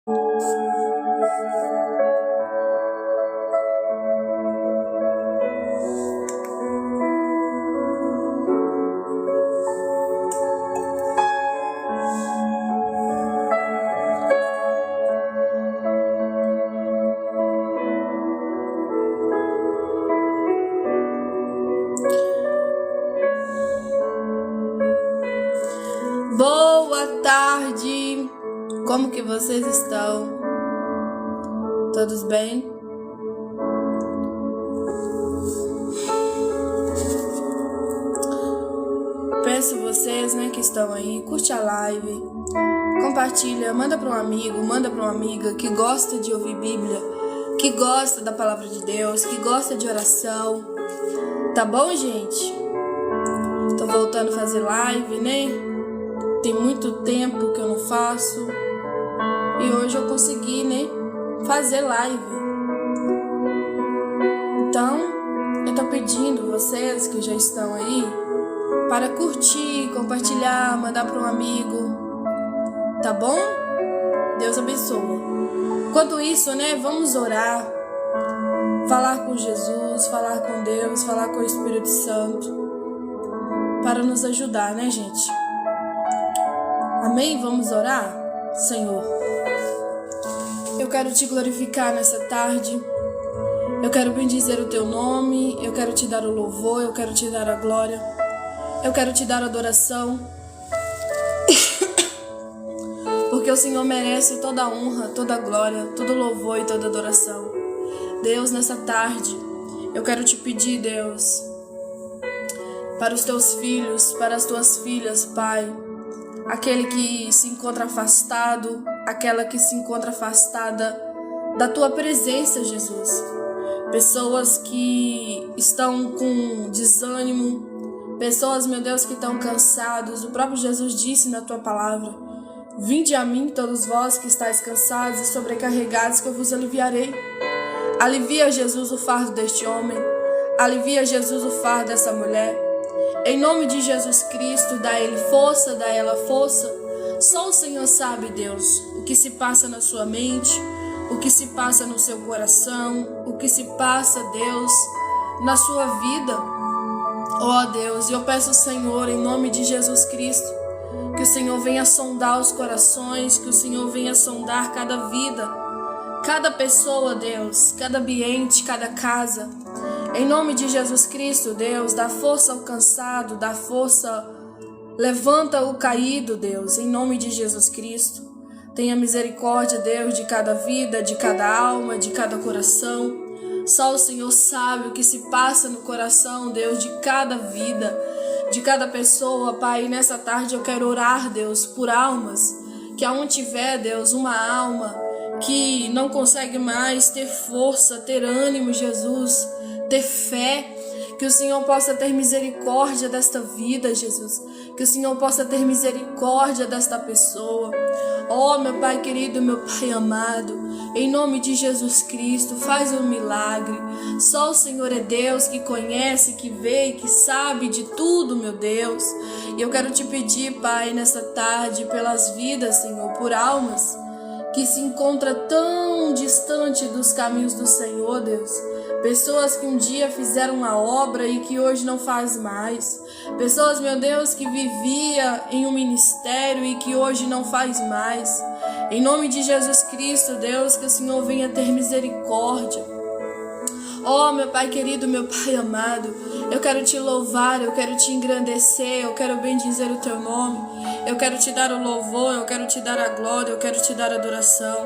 Boa tarde, como que vocês estão? Todos bem? Peço vocês, que estão aí, curte a live, compartilha, manda para um amigo, manda para uma amiga que gosta de ouvir Bíblia, que gosta da palavra de Deus, que gosta de oração, tá bom, gente? Tô voltando a fazer live, Tem muito tempo que eu não faço e hoje eu consegui, fazer live. Então, eu tô pedindo vocês que já estão aí para curtir, compartilhar, mandar para um amigo, tá bom? Deus abençoe. Enquanto isso, vamos orar, falar com Jesus, falar com Deus, falar com o Espírito Santo para nos ajudar, gente? Amém? Vamos orar? Senhor, eu quero te glorificar nessa tarde, eu quero bendizer o teu nome, eu quero te dar o louvor, eu quero te dar a glória, eu quero te dar a adoração, porque o Senhor merece toda a honra, toda a glória, todo o louvor e toda a adoração. Deus, nessa tarde, eu quero te pedir, Deus, para os teus filhos, para as tuas filhas, Pai, aquele que se encontra afastado, aquela que se encontra afastada da tua presença, Jesus. Pessoas que estão com desânimo, pessoas, meu Deus, que estão cansados. O próprio Jesus disse na tua palavra: vinde a mim, todos vós que estáis cansados e sobrecarregados, que eu vos aliviarei. Alivia, Jesus, o fardo deste homem. Alivia, Jesus, o fardo dessa mulher. Em nome de Jesus Cristo, dá ele força, dá ela força. Só o Senhor sabe, Deus, o que se passa na sua mente, o que se passa no seu coração, o que se passa, Deus, na sua vida. Ó Deus, eu peço ao Senhor, em nome de Jesus Cristo, que o Senhor venha sondar os corações, que o Senhor venha sondar cada vida, cada pessoa, Deus, cada ambiente, cada casa. Em nome de Jesus Cristo, Deus, dá força ao cansado, dá força, levanta o caído, Deus, em nome de Jesus Cristo. Tenha misericórdia, Deus, de cada vida, de cada alma, de cada coração. Só o Senhor sabe o que se passa no coração, Deus, de cada vida, de cada pessoa, Pai. E nessa tarde eu quero orar, Deus, por almas, que aonde tiver, Deus, uma alma que não consegue mais ter força, ter ânimo, Jesus, ter fé, que o Senhor possa ter misericórdia desta vida, Jesus, que o Senhor possa ter misericórdia desta pessoa. Oh, meu Pai querido, meu Pai amado, em nome de Jesus Cristo, faz um milagre. Só o Senhor é Deus, que conhece, que vê e que sabe de tudo, meu Deus. E eu quero te pedir, Pai, nessa tarde, pelas vidas, Senhor, por almas que se encontra tão distante dos caminhos do Senhor, Deus. Pessoas que um dia fizeram uma obra e que hoje não faz mais. Pessoas, meu Deus, que vivia em um ministério e que hoje não faz mais. Em nome de Jesus Cristo, Deus, que o Senhor venha ter misericórdia. Oh, meu Pai querido, meu Pai amado, eu quero te louvar, eu quero te engrandecer, eu quero bendizer o teu nome, eu quero te dar o louvor, eu quero te dar a glória, eu quero te dar a adoração.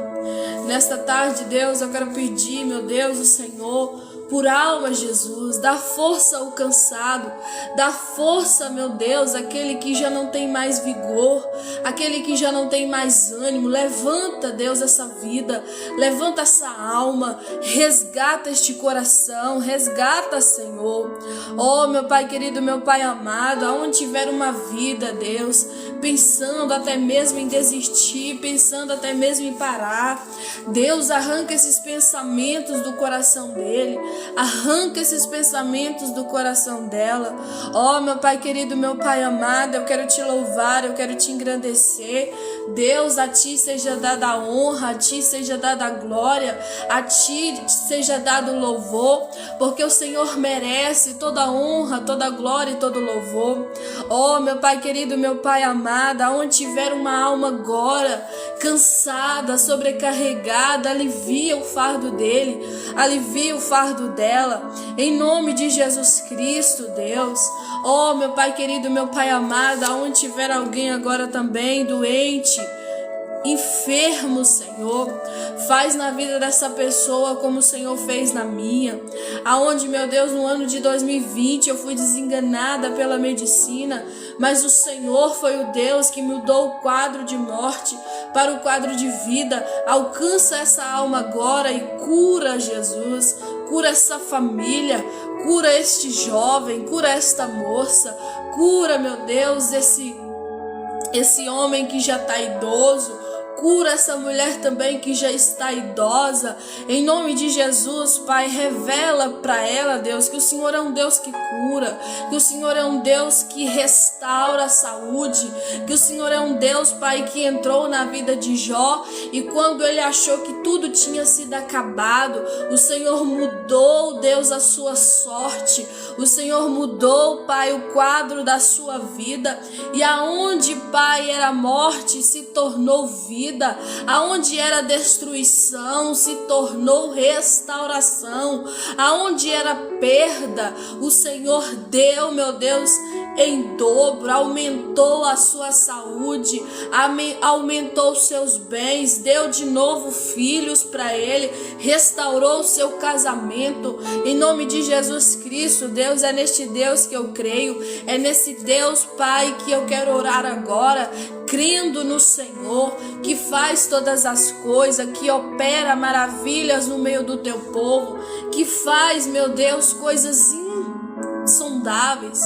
Nesta tarde, Deus, eu quero pedir, meu Deus, o Senhor, por alma, Jesus, dá força ao cansado, dá força, meu Deus, aquele que já não tem mais vigor, aquele que já não tem mais ânimo. Levanta, Deus, essa vida, levanta essa alma, resgata este coração, resgata, Senhor. Oh, meu Pai querido, meu Pai amado, aonde tiver uma vida, Deus, pensando até mesmo em desistir, pensando até mesmo em parar. Deus, arranca esses pensamentos do coração dele, arranca esses pensamentos do coração dela. Ó, meu Pai querido, meu Pai amado, eu quero te louvar, eu quero te engrandecer. Deus, a ti seja dada a honra, a ti seja dada a glória, a ti seja dado o louvor, porque o Senhor merece toda a honra, toda a glória e todo o louvor. Ó, meu Pai querido, meu Pai amado, aonde tiver uma alma agora cansada, sobrecarregada, alivia o fardo dele, alivia o fardo dela, em nome de Jesus Cristo, Deus. Ó, meu Pai querido, meu Pai amado, aonde tiver alguém agora também doente, enfermo, Senhor, faz na vida dessa pessoa como o Senhor fez na minha. Aonde, meu Deus, no ano de 2020 eu fui desenganada pela medicina, mas o Senhor foi o Deus que mudou o quadro de morte para o quadro de vida. Alcança essa alma agora e cura, Jesus, cura essa família, cura este jovem, cura esta moça, cura, meu Deus, esse homem que já está idoso. Cura essa mulher também que já está idosa. Em nome de Jesus, Pai, revela para ela, Deus, que o Senhor é um Deus que cura, que o Senhor é um Deus que restaura a saúde, que o Senhor é um Deus, Pai, que entrou na vida de Jó e quando ele achou que tudo tinha sido acabado, o Senhor mudou, Deus, a sua sorte. O Senhor mudou, Pai, o quadro da sua vida e aonde, Pai, era morte se tornou vida. Aonde era destruição se tornou restauração, aonde era perda, o Senhor deu, meu Deus, em dobro, aumentou a sua saúde, aumentou os seus bens, deu de novo filhos para ele, restaurou o seu casamento, em nome de Jesus Cristo. Deus, é neste Deus que eu creio, é nesse Deus, Pai, que eu quero orar agora, crendo no Senhor, que faz todas as coisas, que opera maravilhas no meio do teu povo, que faz, meu Deus, coisas insondáveis,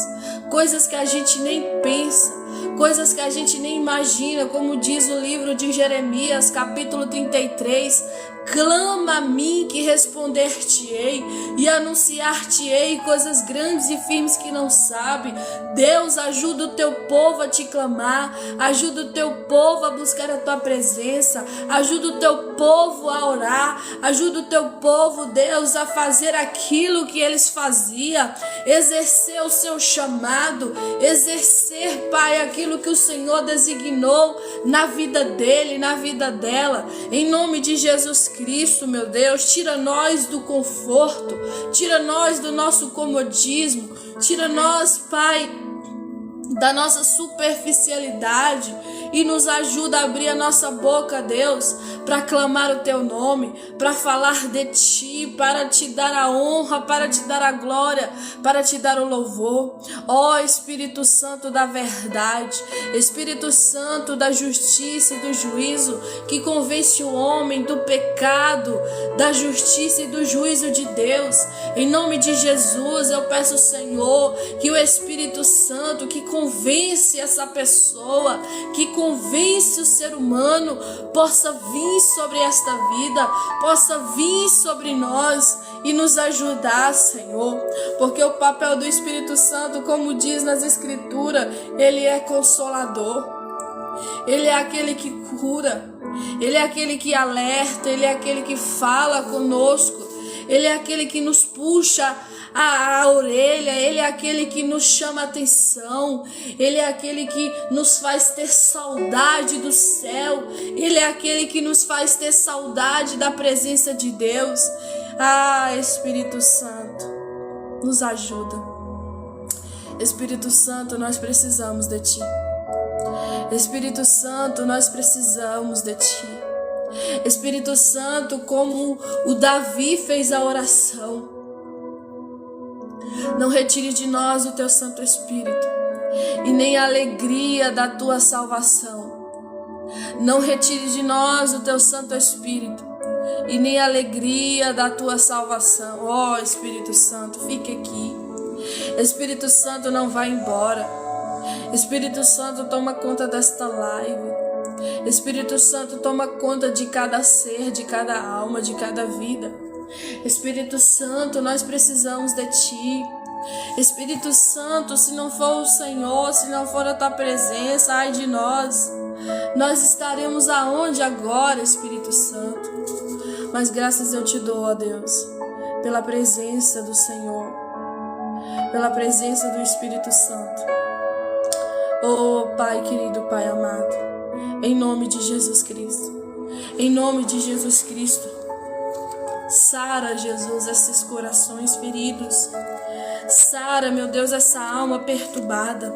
coisas que a gente nem pensa, coisas que a gente nem imagina, como diz o livro de Jeremias, capítulo 33, clama a mim que responder-te-ei e anunciar-te-ei coisas grandes e firmes que não sabe. Deus, ajuda o teu povo a te clamar, ajuda o teu povo a buscar a tua presença, ajuda o teu povo a orar, ajuda o teu povo, Deus, a fazer aquilo que eles faziam, exercer o seu chamado, exercer, Pai, aquilo que o Senhor designou na vida dele, na vida dela, em nome de Jesus Cristo, meu Deus. Tira nós do conforto, tira nós do nosso comodismo, tira nós, Pai, da nossa superficialidade e nos ajuda a abrir a nossa boca, Deus, para clamar o teu nome, para falar de ti, para te dar a honra, para te dar a glória, para te dar o louvor. Ó Espírito Santo da verdade, Espírito Santo da justiça e do juízo, que convence o homem do pecado, da justiça e do juízo de Deus, em nome de Jesus, eu peço, Senhor, que o Espírito Santo que convence essa pessoa, que convence o ser humano, possa vir sobre esta vida, possa vir sobre nós e nos ajudar, Senhor, porque o papel do Espírito Santo, como diz nas Escrituras, ele é consolador, ele é aquele que cura, ele é aquele que alerta, ele é aquele que fala conosco, ele é aquele que nos puxa a orelha, ele é aquele que nos chama a atenção, ele é aquele que nos faz ter saudade do céu, ele é aquele que nos faz ter saudade da presença de Deus. Ah, Espírito Santo, nos ajuda. Espírito Santo, nós precisamos de Ti. Espírito Santo, nós precisamos de Ti. Espírito Santo, como o Davi fez a oração, não retire de nós o Teu Santo Espírito e nem a alegria da Tua salvação. Não retire de nós o Teu Santo Espírito e nem a alegria da Tua salvação. Ó Espírito Santo, fique aqui. Espírito Santo, não vá embora. Espírito Santo, toma conta desta live. Espírito Santo, toma conta de cada ser, de cada alma, de cada vida. Espírito Santo, nós precisamos de Ti. Espírito Santo, se não for o Senhor, se não for a Tua presença, ai de nós. Nós estaremos aonde agora, Espírito Santo? Mas graças eu te dou, ó Deus, pela presença do Senhor, pela presença do Espírito Santo. Oh Pai querido, Pai amado, em nome de Jesus Cristo, em nome de Jesus Cristo, sara, Jesus, esses corações feridos. Sara, meu Deus, essa alma perturbada.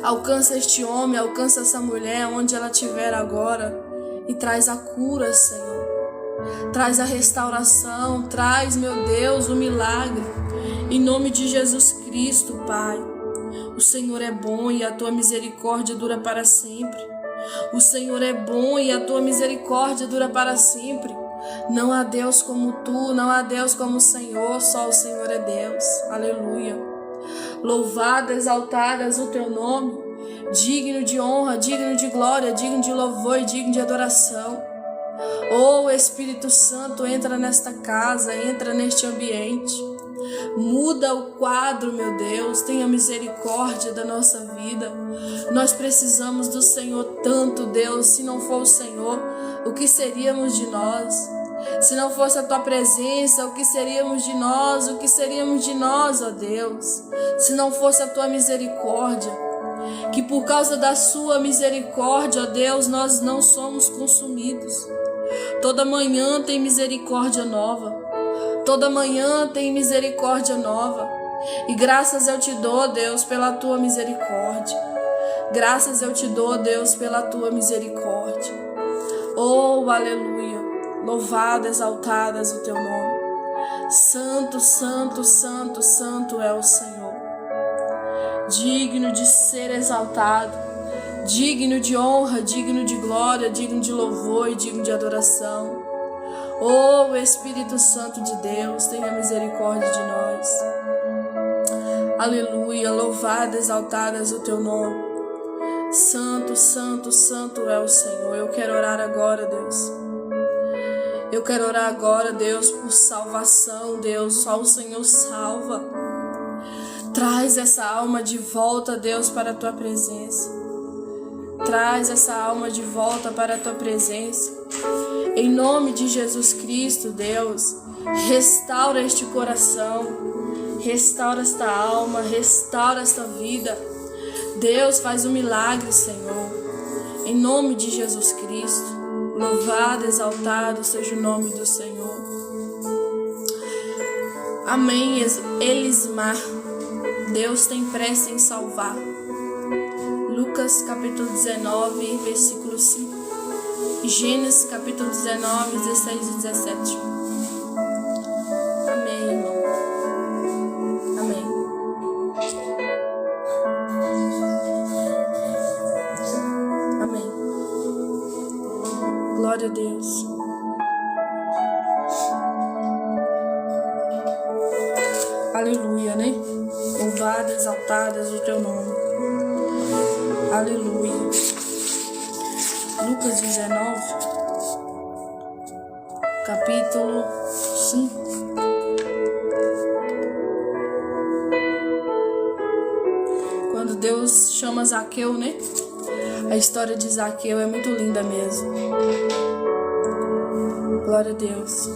Alcança este homem, alcança essa mulher onde ela estiver agora e traz a cura, Senhor. Traz a restauração, traz, meu Deus, o milagre. Em nome de Jesus Cristo, Pai. O Senhor é bom e a Tua misericórdia dura para sempre. O Senhor é bom e a Tua misericórdia dura para sempre. Não há Deus como Tu, não há Deus como o Senhor, só o Senhor é Deus. Aleluia. Louvado, exaltado és o Teu nome, digno de honra, digno de glória, digno de louvor e digno de adoração. Oh Espírito Santo, entra nesta casa, entra neste ambiente. Muda o quadro, meu Deus, tenha misericórdia da nossa vida. Nós precisamos do Senhor tanto, Deus. Se não for o Senhor, o que seríamos de nós? Se não fosse a Tua presença, o que seríamos de nós? O que seríamos de nós, ó Deus? Se não fosse a Tua misericórdia, que por causa da Sua misericórdia, ó Deus, nós não somos consumidos. Toda manhã tem misericórdia nova. Toda manhã tem misericórdia nova. E graças eu te dou, Deus, pela Tua misericórdia. Graças eu te dou, Deus, pela Tua misericórdia. Oh, aleluia. Louvado, exaltado és o Teu nome. Santo, santo, santo, santo é o Senhor. Digno de ser exaltado. Digno de honra, digno de glória, digno de louvor e digno de adoração. Oh Espírito Santo de Deus, tenha misericórdia de nós. Aleluia, louvado, exaltado és o Teu nome. Santo, santo, santo é o Senhor. Eu quero orar agora, Deus. Eu quero orar agora, Deus, por salvação, Deus. Só o Senhor salva. Traz essa alma de volta, Deus, para a Tua presença. Traz essa alma de volta para a Tua presença. Em nome de Jesus Cristo, Deus, restaura este coração, restaura esta alma, restaura esta vida. Deus, faz um milagre, Senhor. Em nome de Jesus Cristo, louvado, exaltado seja o nome do Senhor. Amém, Elismar. Deus tem pressa em salvar. Lucas capítulo 19, versículo 5. Gênesis capítulo 19, 16 e 17. Amém, irmão. Amém. Amém. Glória a Deus. Aleluia, né? Louvado, exaltado é o Teu nome. Aleluia. Lucas 19, capítulo 5. Quando Deus chama Zaqueu, né? A história de Zaqueu é muito linda mesmo. Glória a Deus.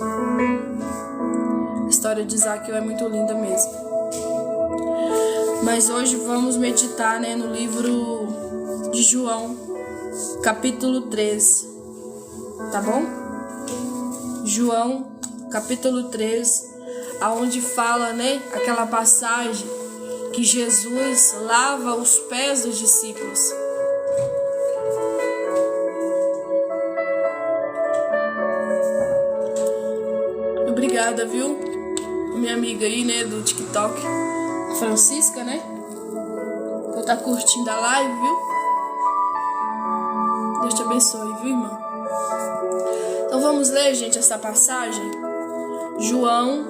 A história de Zaqueu é muito linda mesmo. Mas hoje vamos meditar, né, no livro de João, capítulo 13, tá bom? João, capítulo 13, aonde fala, né, aquela passagem que Jesus lava os pés dos discípulos. Obrigada, viu? Minha amiga aí, né, do TikTok, Francisca, né? Por estar curtindo a live, viu? Deus te abençoe, viu, irmão? Então vamos ler, gente, essa passagem. João,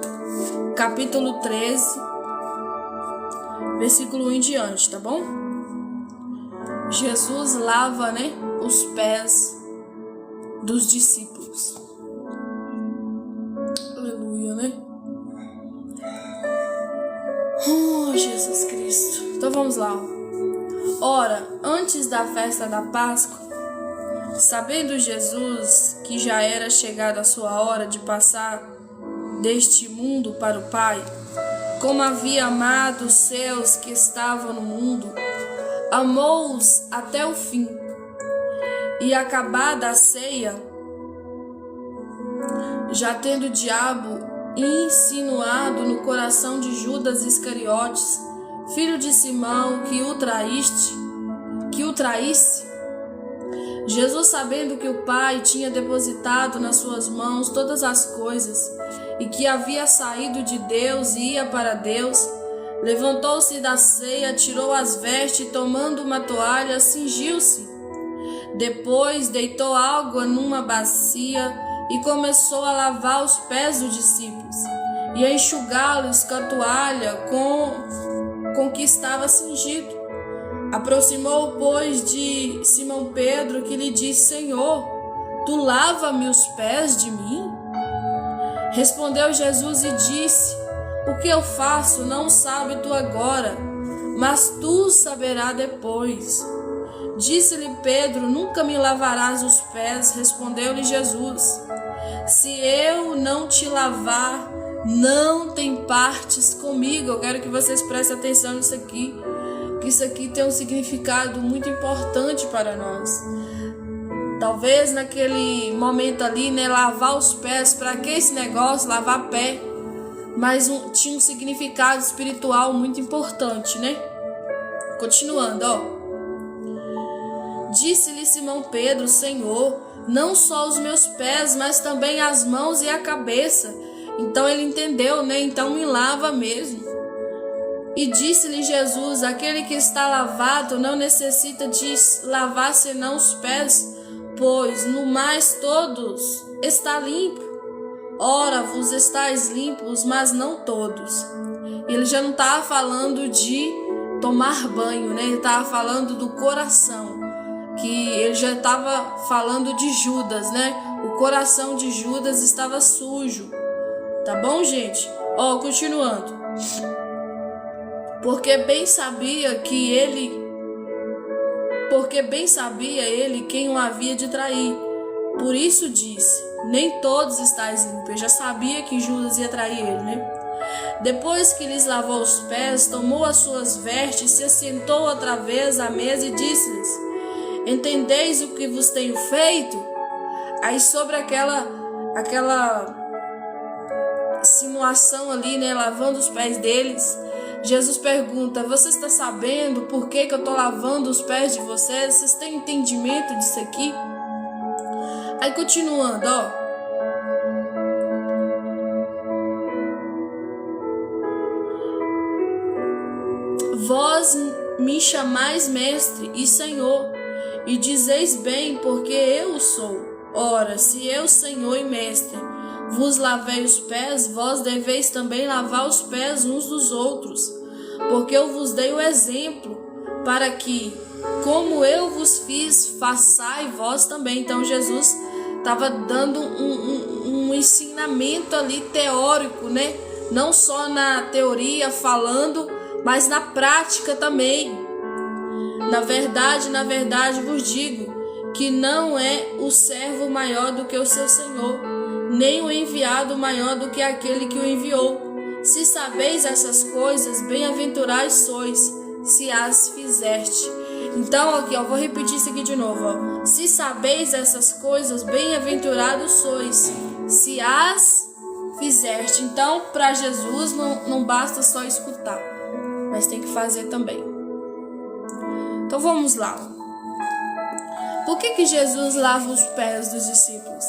capítulo 13, versículo 1 em diante, tá bom? Jesus lava, né, os pés dos discípulos. Aleluia, né? Oh, Jesus Cristo. Então vamos lá. Ora, antes da festa da Páscoa, sabendo Jesus que já era chegada a sua hora de passar deste mundo para o Pai, como havia amado os seus que estavam no mundo, amou-os até o fim. E acabada a ceia, já tendo o diabo insinuado no coração de Judas Iscariotes, filho de Simão, que o traísse, Jesus, sabendo que o Pai tinha depositado nas suas mãos todas as coisas, e que havia saído de Deus e ia para Deus, levantou-se da ceia, tirou as vestes, tomando uma toalha, cingiu-se. Depois deitou água numa bacia e começou a lavar os pés dos discípulos e a enxugá-los com a toalha com que estava cingido. Aproximou, pois, de Simão Pedro, que lhe disse: Senhor, tu lava-me os pés de mim? Respondeu Jesus e disse: O que eu faço não sabe tu agora, mas tu saberás depois. Disse-lhe Pedro: Nunca me lavarás os pés. Respondeu-lhe Jesus: Se eu não te lavar, não tem partes comigo. Eu quero que vocês prestem atenção nisso aqui, que isso aqui tem um significado muito importante para nós. Talvez naquele momento ali, né, lavar os pés, para que esse negócio, lavar pé? Mas tinha um significado espiritual muito importante, né? Continuando, ó. Disse-lhe Simão Pedro: Senhor, não só os meus pés, mas também as mãos e a cabeça. Então ele entendeu, né? Então me lava mesmo. E disse-lhe Jesus: Aquele que está lavado não necessita de lavar senão os pés, pois no mais todos está limpo. Ora, vos estáis limpos, mas não todos. Ele já não estava falando de tomar banho, né? Ele estava falando do coração, que ele já estava falando de Judas, né? O coração de Judas estava sujo. Tá bom, gente? Ó, continuando. Porque bem sabia ele quem o havia de trair. Por isso disse: Nem todos estáis limpos. Eu já sabia que Judas ia trair ele, né? Depois que lhes lavou os pés, tomou as suas vestes, se assentou outra vez à mesa e disse-lhes: Entendeis o que vos tenho feito? Aí sobre aquela simulação ali, né, lavando os pés deles, Jesus pergunta: Você está sabendo por que eu estou lavando os pés de vocês? Vocês têm entendimento disso aqui? Aí continuando, ó. Vós me chamais mestre e senhor, e dizeis bem, porque eu o sou. Ora, se eu, senhor e mestre, vos lavei os pés, vós deveis também lavar os pés uns dos outros, porque eu vos dei o exemplo, para que, como eu vos fiz, façai vós também. Então Jesus estava dando um ensinamento ali teórico, né? Não só na teoria falando, mas na prática também. Na verdade vos digo que não é o servo maior do que o seu senhor, nem o enviado maior do que aquele que o enviou. Se sabeis essas coisas, bem-aventurados sois, se as fizeste. Então, aqui, ó, vou repetir isso aqui de novo, ó. Se sabeis essas coisas, bem-aventurados sois, se as fizeste. Então, para Jesus não basta só escutar, mas tem que fazer também. Então vamos lá. Por que Jesus lava os pés dos discípulos?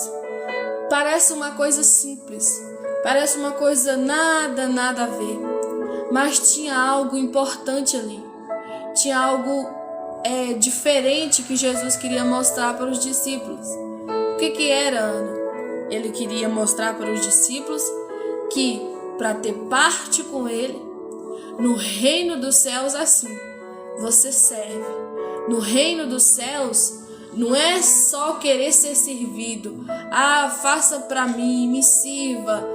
Parece uma coisa simples, parece uma coisa nada a ver, mas tinha algo importante ali. Tinha algo diferente que Jesus queria mostrar para os discípulos. O que era, Ana? Ele queria mostrar para os discípulos que para ter parte com ele no reino dos céus, assim, você serve, No reino dos céus, não é só querer ser servido. Faça para mim, me sirva,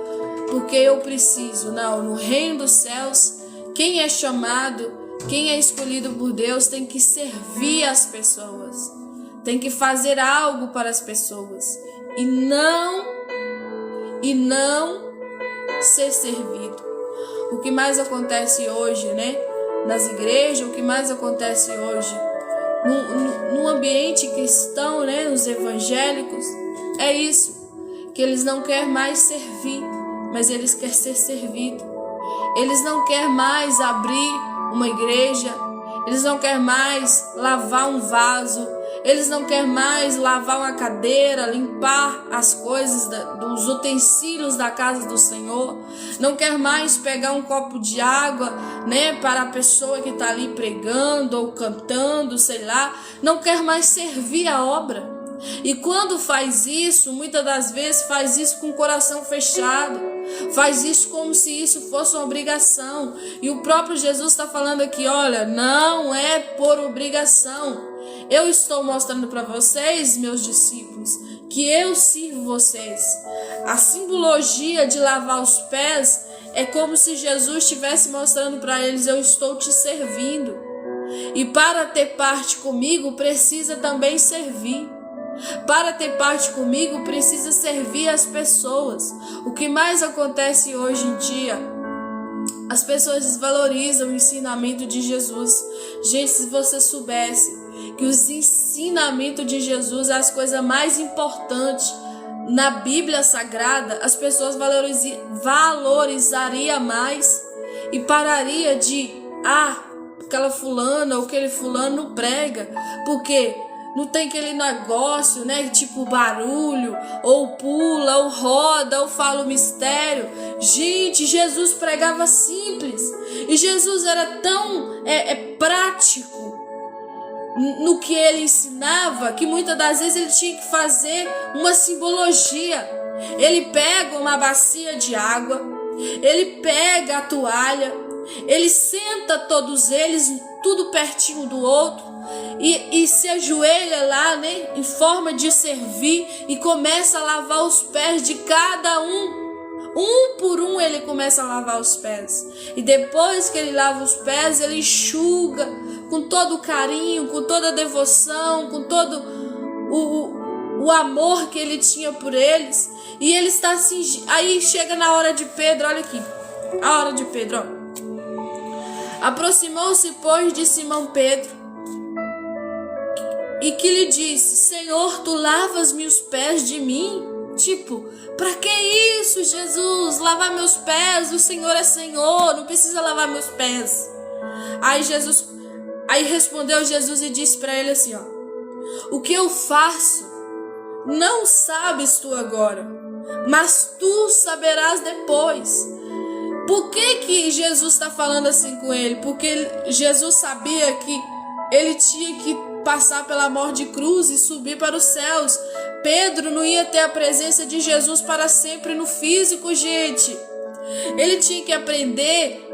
porque eu preciso. Não, no reino dos céus, quem é chamado, quem é escolhido por Deus tem que servir as pessoas. Tem que fazer algo para as pessoas. E não ser servido. O que mais acontece hoje, né? Nas igrejas, o que mais acontece hoje no ambiente cristão, né? Os evangélicos, é isso. Que eles não querem mais servir, mas eles querem ser servidos. Eles não querem mais abrir uma igreja. Eles não querem mais lavar um vaso. Eles não querem mais lavar uma cadeira, limpar as coisas, dos utensílios da casa do Senhor. Não quer mais pegar um copo de água, né, para a pessoa que está ali pregando ou cantando, sei lá. Não quer mais servir a obra. E quando faz isso, muitas das vezes faz isso com o coração fechado. Faz isso como se isso fosse uma obrigação. E o próprio Jesus está falando aqui, olha, não é por obrigação. Eu estou mostrando para vocês, meus discípulos, que eu sirvo vocês. A simbologia de lavar os pés é como se Jesus estivesse mostrando para eles, eu estou te servindo. E para ter parte comigo, precisa também servir. Para ter parte comigo, precisa servir as pessoas. O que mais acontece hoje em dia? As pessoas desvalorizam o ensinamento de Jesus. Gente, se você soubesse que os ensinamentos de Jesus é as coisas mais importantes na Bíblia Sagrada, as pessoas valorizariam mais e pararia de, aquela fulana ou aquele fulano prega, porque não tem aquele negócio, né? Tipo barulho, ou pula, ou roda, ou fala o mistério. Gente, Jesus pregava simples. E Jesus era tão prático no que ele ensinava, que muitas das vezes ele tinha que fazer uma simbologia. Ele pega uma bacia de água, ele pega a toalha, ele senta todos eles, tudo pertinho do outro, e se ajoelha lá, né, em forma de servir, e começa a lavar os pés de cada um. Um por um ele começa a lavar os pés. E depois que ele lava os pés, ele enxuga com todo o carinho, com toda a devoção, com todo o amor que ele tinha por eles. E ele está assim. Aí chega na hora de Pedro, olha aqui. A hora de Pedro, ó. Aproximou-se, pois, de Simão Pedro, e que lhe disse: Senhor, tu lavas-me os pés de mim? Tipo, pra que isso, Jesus? Lavar meus pés? O Senhor é Senhor, não precisa lavar meus pés. Aí respondeu Jesus e disse para ele assim, ó: o que eu faço não sabes tu agora, mas tu saberás depois. Por que Jesus está falando assim com ele? Porque Jesus sabia que ele tinha que passar pela morte de cruz e subir para os céus. Pedro não ia ter a presença de Jesus para sempre no físico, gente. Ele tinha que aprender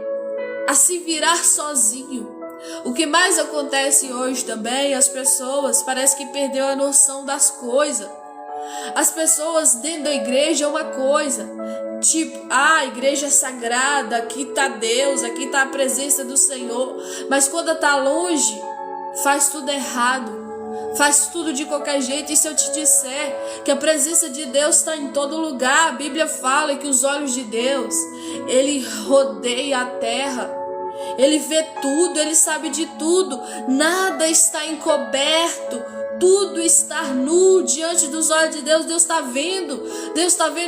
a se virar sozinho. O que mais acontece hoje também, as pessoas parece que perdeu a noção das coisas. As pessoas dentro da igreja é uma coisa, tipo, a igreja é sagrada, aqui está Deus, aqui está a presença do Senhor. Mas quando está longe, faz tudo errado, faz tudo de qualquer jeito. E se eu te disser que a presença de Deus está em todo lugar, a Bíblia fala que os olhos de Deus, Ele rodeia a terra, Ele vê tudo, Ele sabe de tudo, nada está encoberto, tudo está nu diante dos olhos de Deus. Deus está vendo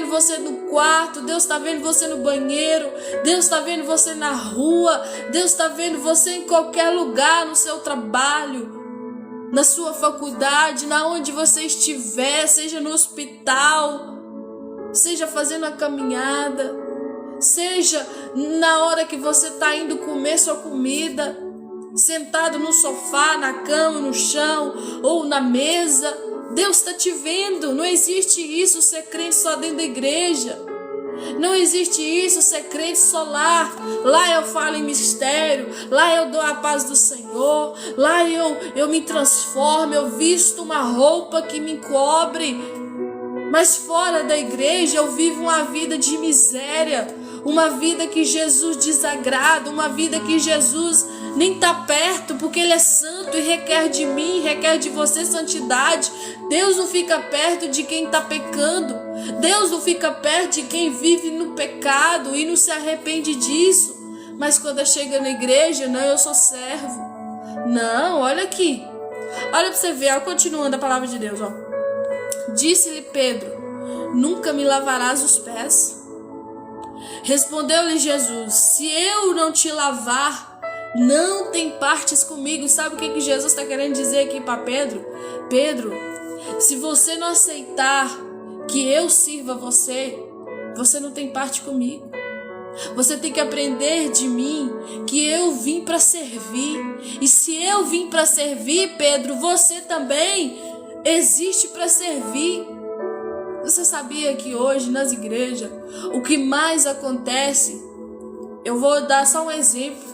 você no quarto, Deus está vendo você no banheiro, Deus está vendo você na rua, Deus está vendo você em qualquer lugar, no seu trabalho, na sua faculdade, na onde você estiver, seja no hospital, seja fazendo a caminhada, seja na hora que você está indo comer sua comida, sentado no sofá, na cama, no chão ou na mesa. Deus está te vendo. Não existe isso, ser crente só dentro da igreja. Não existe isso, ser crente solar. Lá eu falo em mistério, lá eu dou a paz do Senhor, lá eu me transformo, eu visto uma roupa que me cobre. Mas fora da igreja eu vivo uma vida de miséria, uma vida que Jesus desagrada, uma vida que Jesus nem está perto, porque Ele é santo e requer de mim, requer de você santidade. Deus não fica perto de quem está pecando. Deus não fica perto de quem vive no pecado e não se arrepende disso. Mas quando chega na igreja, não, eu sou servo. Não, olha aqui. Olha para você ver, ó, continuando a palavra de Deus. Ó. Disse-lhe Pedro: nunca me lavarás os pés? Respondeu-lhe Jesus: se eu não te lavar, não tem partes comigo. Sabe o que Jesus está querendo dizer aqui para Pedro? Pedro, se você não aceitar que eu sirva você, você não tem parte comigo. Você tem que aprender de mim que eu vim para servir. E se eu vim para servir, Pedro, você também existe para servir. Você sabia que hoje nas igrejas o que mais acontece? Eu vou dar só um exemplo.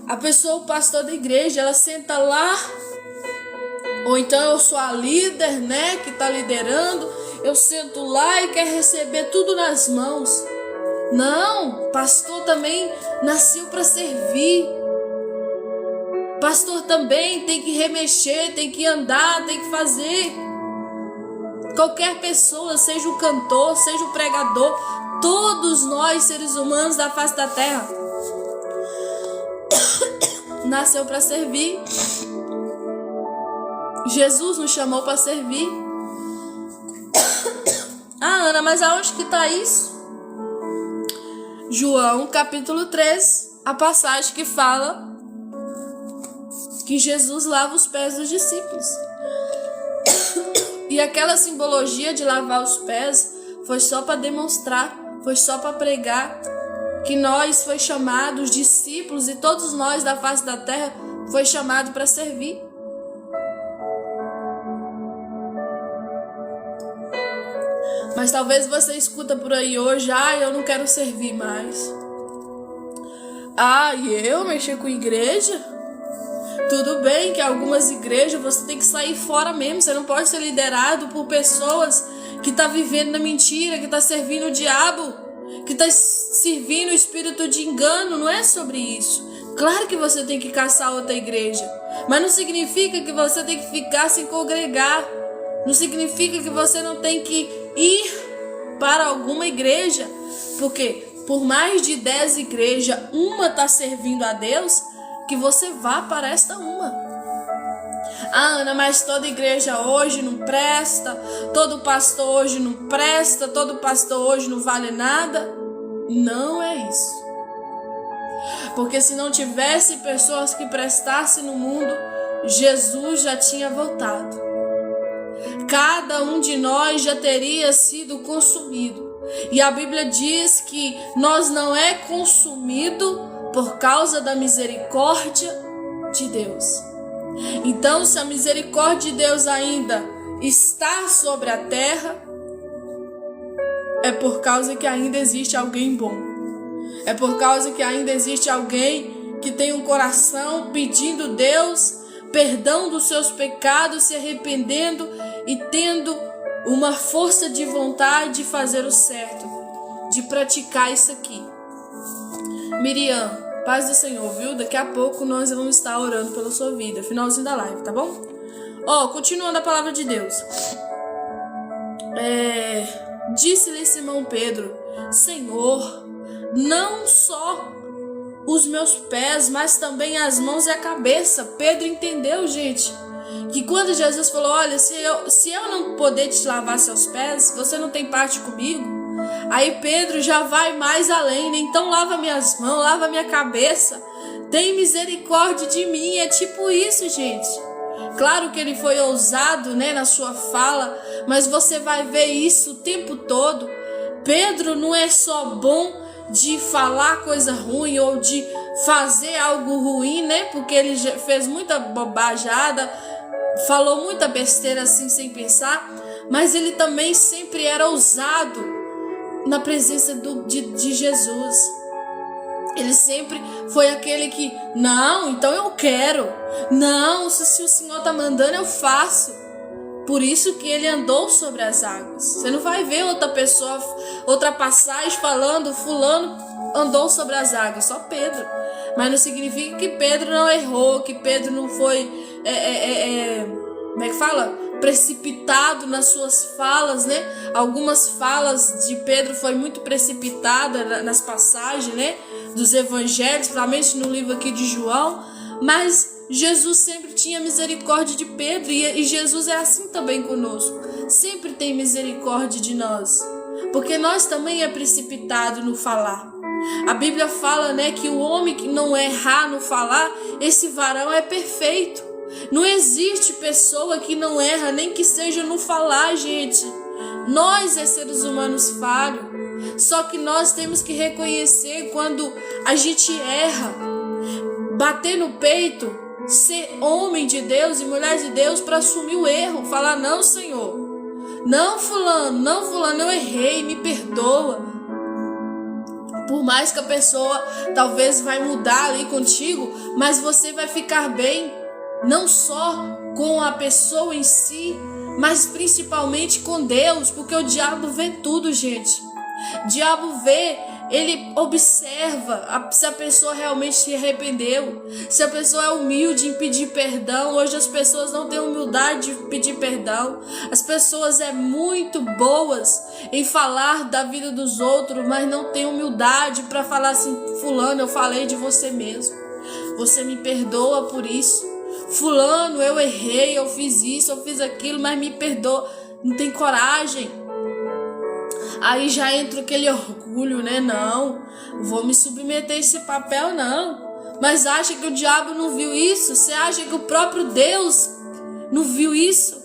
A pessoa, o pastor da igreja, ela senta lá, ou então eu sou a líder, né, que está liderando, eu sento lá e quer receber tudo nas mãos. Não, pastor também nasceu para servir. Pastor também tem que remexer, tem que andar, tem que fazer. Qualquer pessoa, seja o cantor, seja o pregador, todos nós, seres humanos da face da terra, nasceu para servir. Jesus nos chamou para servir. Ah, Ana, mas aonde que está isso? João capítulo 3, a passagem que fala que Jesus lava os pés dos discípulos. E aquela simbologia de lavar os pés foi só para demonstrar, foi só para pregar que nós foi chamados discípulos e todos nós da face da terra foi chamado para servir. Mas talvez você escuta por aí hoje: eu não quero servir mais. E eu mexer com igreja? Tudo bem que algumas igrejas você tem que sair fora mesmo. Você não pode ser liderado por pessoas que estão vivendo na mentira, que estão servindo o diabo, que estão servindo o espírito de engano. Não é sobre isso. Claro que você tem que caçar outra igreja, mas não significa que você tem que ficar sem congregar. Não significa que você não tem que ir para alguma igreja, porque por mais de 10 igrejas, uma está servindo a Deus, que você vá para esta uma. Ana, mas toda igreja hoje não presta, todo pastor hoje não presta, todo pastor hoje não vale nada. Não é isso. Porque se não tivesse pessoas que prestassem no mundo, Jesus já tinha voltado. Cada um de nós já teria sido consumido. E a Bíblia diz que nós não é consumido por causa da misericórdia de Deus. Então, se a misericórdia de Deus ainda está sobre a terra, é por causa que ainda existe alguém bom. É por causa que ainda existe alguém que tem um coração pedindo a Deus perdão dos seus pecados, se arrependendo e tendo uma força de vontade de fazer o certo, de praticar isso aqui. Miriam, paz do Senhor, viu? Daqui a pouco nós vamos estar orando pela sua vida, finalzinho da live, tá bom? Continuando a palavra de Deus. Disse-lhe Simão Pedro: Senhor, não só os meus pés, mas também as mãos e a cabeça. Pedro entendeu, gente, que quando Jesus falou: olha, se eu não poder te lavar seus pés, você não tem parte comigo. Aí Pedro já vai mais além, né? Então lava minhas mãos, lava minha cabeça, tem misericórdia de mim. É tipo isso, gente. Claro que ele foi ousado, né, na sua fala, mas você vai ver isso o tempo todo. Pedro não é só bom de falar coisa ruim ou de fazer algo ruim, né? Porque ele já fez muita bobajada, falou muita besteira assim sem pensar, mas ele também sempre era ousado na presença de Jesus. Ele sempre foi aquele que, não, então eu quero. Não, se o Senhor está mandando, eu faço. Por isso que ele andou sobre as águas. Você não vai ver outra pessoa, outra passagem falando, fulano andou sobre as águas, só Pedro. Mas não significa que Pedro não errou, que Pedro não foi, como é que fala? Precipitado nas suas falas, né? Algumas falas de Pedro foi muito precipitada nas passagens, né? Dos evangelhos, principalmente no livro aqui de João. Mas Jesus sempre tinha misericórdia de Pedro, e Jesus é assim também conosco. Sempre tem misericórdia de nós, porque nós também é precipitado no falar. A Bíblia fala, né, que o homem que não errar no falar, esse varão é perfeito. Não existe pessoa que não erra, nem que seja no falar, gente. Nós é seres humanos falhos, só que nós temos que reconhecer quando a gente erra, bater no peito, ser homem de Deus e mulher de Deus para assumir o erro, falar, não, Senhor, não fulano, eu errei, me perdoa. Por mais que a pessoa talvez vai mudar ali contigo, mas você vai ficar bem, não só com a pessoa em si, mas principalmente com Deus, porque o diabo vê tudo, gente. O diabo vê, ele observa se a pessoa realmente se arrependeu, se a pessoa é humilde em pedir perdão. Hoje as pessoas não têm humildade de pedir perdão. As pessoas é muito boas em falar da vida dos outros, mas não tem humildade para falar assim, fulano, eu falei de você mesmo, você me perdoa por isso. Fulano, eu errei, eu fiz isso, eu fiz aquilo, mas me perdoa. Não tem coragem. Aí já entra aquele orgulho, né? Não, vou me submeter a esse papel, não. Mas acha que o diabo não viu isso? Você acha que o próprio Deus não viu isso?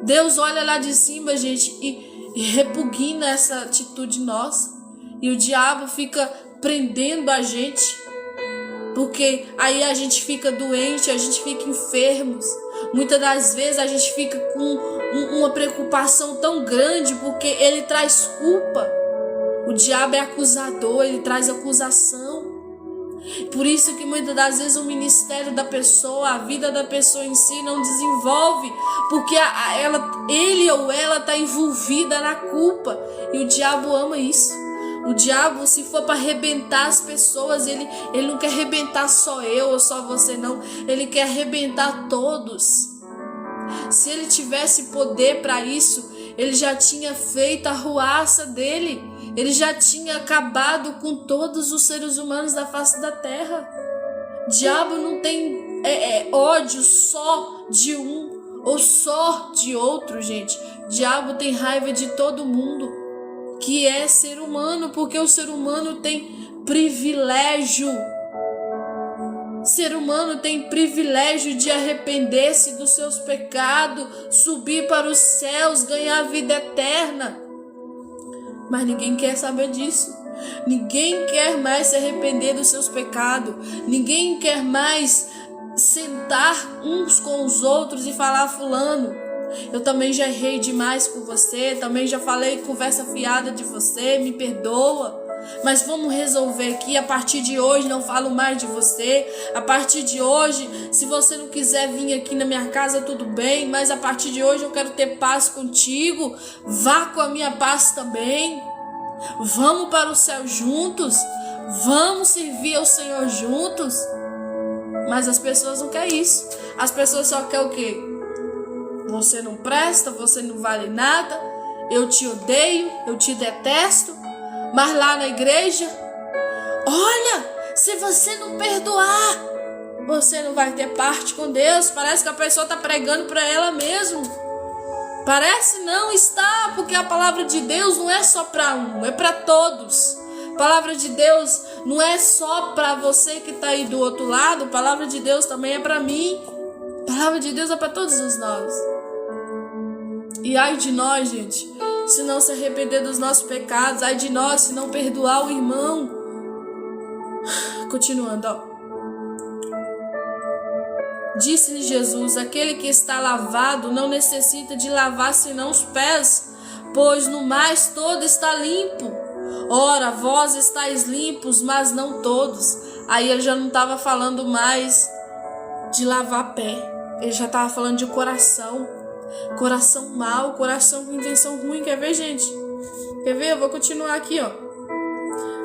Deus olha lá de cima, gente, e repugna essa atitude nossa. E o diabo fica prendendo a gente, porque aí a gente fica doente, a gente fica enfermos. Muitas das vezes a gente fica com uma preocupação tão grande, porque ele traz culpa. O diabo é acusador, ele traz acusação. Por isso que muitas das vezes o ministério da pessoa, a vida da pessoa em si não desenvolve, porque ele ou ela está envolvida na culpa. E o diabo ama isso. O diabo, se for para arrebentar as pessoas, ele não quer arrebentar só eu ou só você, não. Ele quer arrebentar todos. Se ele tivesse poder para isso, ele já tinha feito a ruaça dele. Ele já tinha acabado com todos os seres humanos da face da terra. O diabo não tem ódio só de um ou só de outro, gente. O diabo tem raiva de todo mundo que é ser humano, porque o ser humano tem privilégio. Ser humano tem privilégio de arrepender-se dos seus pecados, subir para os céus, ganhar a vida eterna. Mas ninguém quer saber disso. Ninguém quer mais se arrepender dos seus pecados. Ninguém quer mais sentar uns com os outros e falar, fulano, eu também já errei demais com você, também já falei conversa fiada de você, me perdoa. Mas vamos resolver aqui, a partir de hoje não falo mais de você. A partir de hoje, se você não quiser vir aqui na minha casa, tudo bem, mas a partir de hoje eu quero ter paz contigo. Vá com a minha paz também. Vamos para o céu juntos. Vamos servir ao Senhor juntos. Mas as pessoas não querem isso. As pessoas só querem o quê? Você não presta, você não vale nada, eu te odeio, eu te detesto. Mas lá na igreja, olha, se você não perdoar, você não vai ter parte com Deus. Parece que a pessoa está pregando para ela mesma. Parece não está, porque a palavra de Deus não é só para um, é para todos. A palavra de Deus não é só para você que está aí do outro lado, a palavra de Deus também é para mim. A palavra de Deus é para todos nós. E ai de nós, gente, se não se arrepender dos nossos pecados. Ai de nós, se não perdoar o irmão. Continuando, ó. Disse-lhe Jesus, aquele que está lavado não necessita de lavar senão os pés, pois no mais todo está limpo. Ora, vós estáis limpos, mas não todos. Aí ele já não estava falando mais de lavar pé. Ele já estava falando de coração. Coração mau, coração com intenção ruim. Quer ver, gente? Quer ver? Eu vou continuar aqui, ó.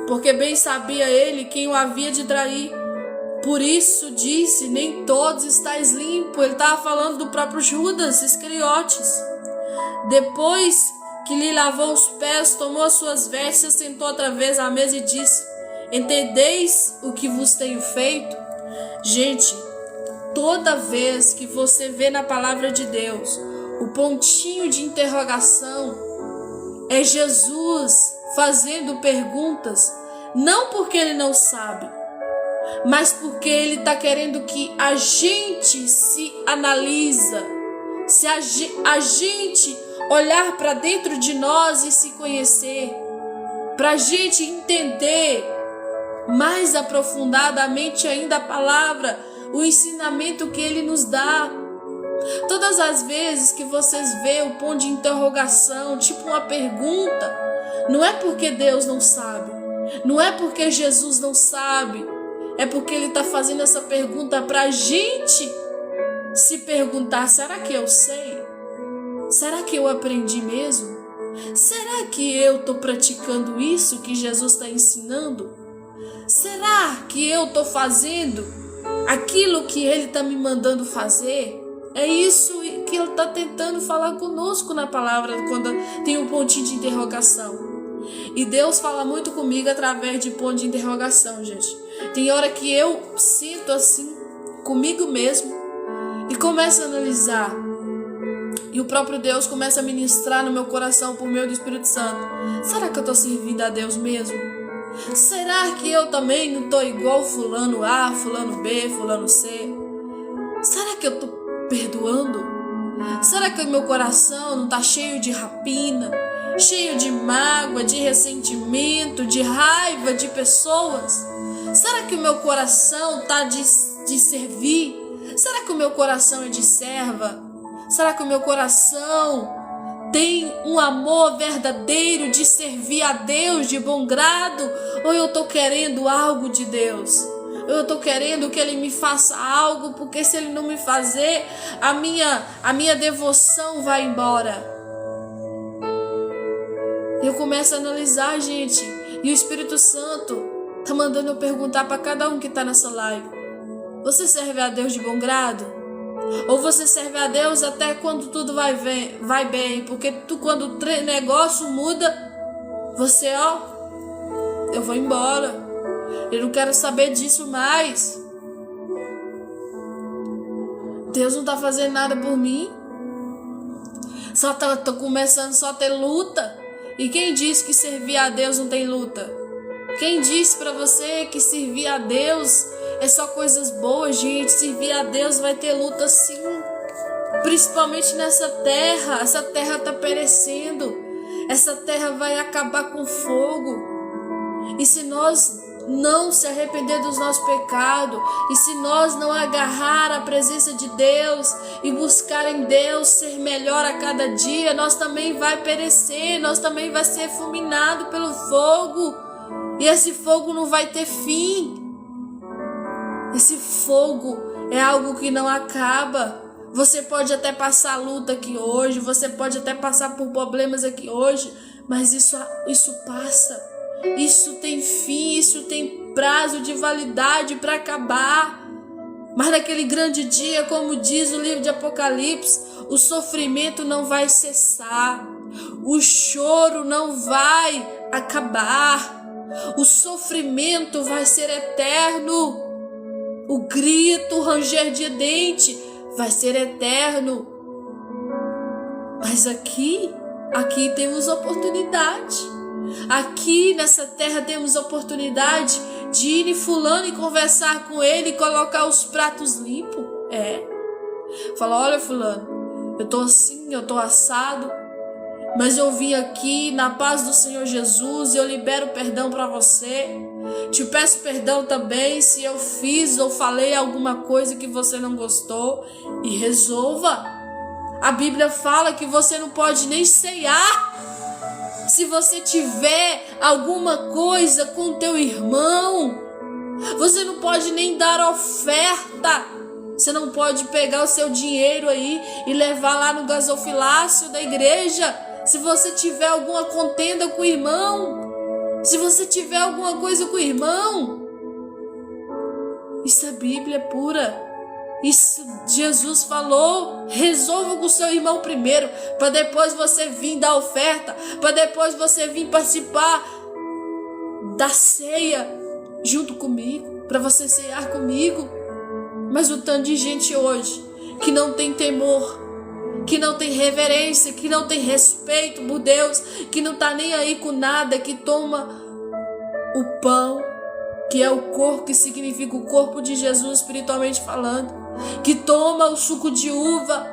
Porque bem sabia ele quem o havia de trair. Por isso disse, nem todos estáis limpos. Ele estava falando do próprio Judas Iscariotes. Depois que lhe lavou os pés, tomou as suas vestes, sentou outra vez à mesa e disse: entendeis o que vos tenho feito? Gente, toda vez que você vê na palavra de Deus o pontinho de interrogação, é Jesus fazendo perguntas, não porque ele não sabe, mas porque ele está querendo que a gente se analisa, se a gente olhar para dentro de nós e se conhecer, para a gente entender mais aprofundadamente ainda a palavra, o ensinamento que ele nos dá. Todas as vezes que vocês vê o ponto de interrogação, tipo uma pergunta, não é porque Deus não sabe, não é porque Jesus não sabe, é porque ele está fazendo essa pergunta para a gente se perguntar: será que eu sei? Será que eu aprendi mesmo? Será que eu estou praticando isso que Jesus está ensinando? Será que eu estou fazendo aquilo que ele está me mandando fazer? É isso que ele está tentando falar conosco na palavra quando tem um pontinho de interrogação. E Deus fala muito comigo através de ponto de interrogação, gente. Tem hora que eu sinto assim comigo mesmo e começo a analisar. E o próprio Deus começa a ministrar no meu coração por meio do Espírito Santo. Será que eu estou servindo a Deus mesmo? Será que eu também não estou igual fulano A, fulano B, fulano C? Será que eu estou perdoando? Será que o meu coração não está cheio de rapina, cheio de mágoa, de ressentimento, de raiva de pessoas? Será que o meu coração está de servir? Será que o meu coração é de serva? Será que o meu coração tem um amor verdadeiro de servir a Deus de bom grado? Ou eu estou querendo algo de Deus? Eu estou querendo que Ele me faça algo, porque se Ele não me fazer, a minha devoção vai embora. Eu começo a analisar, gente, e o Espírito Santo está mandando eu perguntar para cada um que está nessa live: você serve a Deus de bom grado? Ou você serve a Deus até quando tudo vai bem? Porque quando o negócio muda, você, eu vou embora. Eu não quero saber disso mais. Deus não está fazendo nada por mim. Tô começando só a ter luta. E quem disse que servir a Deus não tem luta? Quem disse para você que servir a Deus é só coisas boas, gente? Servir a Deus vai ter luta sim. Principalmente nessa terra. Essa terra está perecendo. Essa terra vai acabar com fogo. E se nós não se arrepender dos nossos pecados, e se nós não agarrar a presença de Deus e buscar em Deus ser melhor a cada dia, nós também vai perecer, nós também vai ser fulminado pelo fogo, e esse fogo não vai ter fim. Esse fogo é algo que não acaba. Você pode até passar luta aqui hoje, você pode até passar por problemas aqui hoje, mas isso passa. Isso tem fim, isso tem prazo de validade para acabar. Mas naquele grande dia, como diz o livro de Apocalipse, o sofrimento não vai cessar, o choro não vai acabar, o sofrimento vai ser eterno, o grito, o ranger de dente vai ser eterno. Mas aqui temos oportunidade. Aqui nessa terra temos oportunidade de ir em fulano e conversar com ele e colocar os pratos limpos. Fala: olha, fulano, eu tô assim, eu tô assado, mas eu vim aqui na paz do Senhor Jesus e eu libero perdão para você. Te peço perdão também se eu fiz ou falei alguma coisa que você não gostou, e resolva. A Bíblia fala que você não pode nem ceiar Se você tiver alguma coisa com o teu irmão, você não pode nem dar oferta. Você não pode pegar o seu dinheiro aí e levar lá no gasofilácio da igreja. Se você tiver alguma contenda com o irmão, se você tiver alguma coisa com o irmão, isso é Bíblia pura. Isso Jesus falou. Resolva com o seu irmão primeiro, para depois você vir dar oferta, para depois você vir participar da ceia junto comigo, para você ceiar comigo. Mas o tanto de gente hoje que não tem temor, que não tem reverência, que não tem respeito por Deus, que não tá nem aí com nada, que toma o pão, que é o corpo, que significa o corpo de Jesus espiritualmente falando, que toma o suco de uva,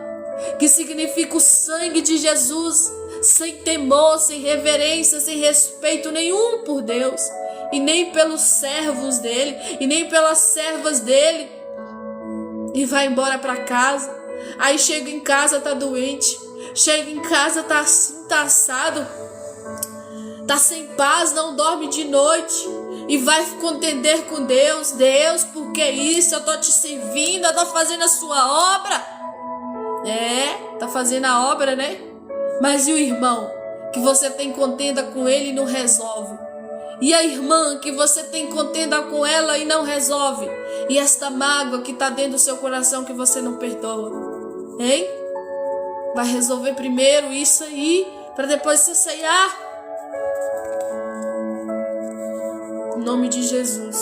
que significa o sangue de Jesus, sem temor, sem reverência, sem respeito nenhum por Deus, e nem pelos servos dele, e nem pelas servas dele, e vai embora para casa. Aí chega em casa, tá doente, chega em casa, tá assim, tá assado, tá sem paz, não dorme de noite, e vai contender com Deus. Deus, por que isso? Eu tô te servindo, eu tô fazendo a sua obra. Tá fazendo a obra, né? Mas e o irmão, que você tem contenda com ele e não resolve? E a irmã, que você tem contenda com ela e não resolve? E esta mágoa que está dentro do seu coração que você não perdoa? Hein? Vai resolver primeiro isso aí, para depois você ceiar? Em nome de Jesus.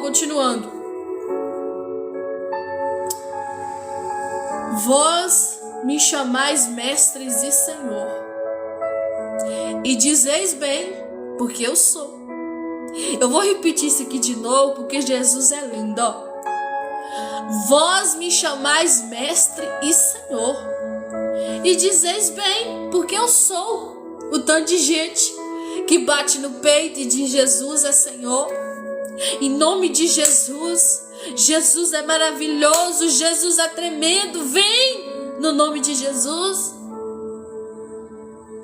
Continuando. Vós me chamais mestres e Senhor, e dizeis bem, porque eu sou. Eu vou repetir isso aqui de novo, porque Jesus é lindo, ó. Vós me chamais mestre e Senhor, e dizeis bem, porque eu sou. O tanto de gente que bate no peito e diz: Jesus é Senhor. Em nome de Jesus. Jesus é maravilhoso, Jesus é tremendo. Vem no nome de Jesus,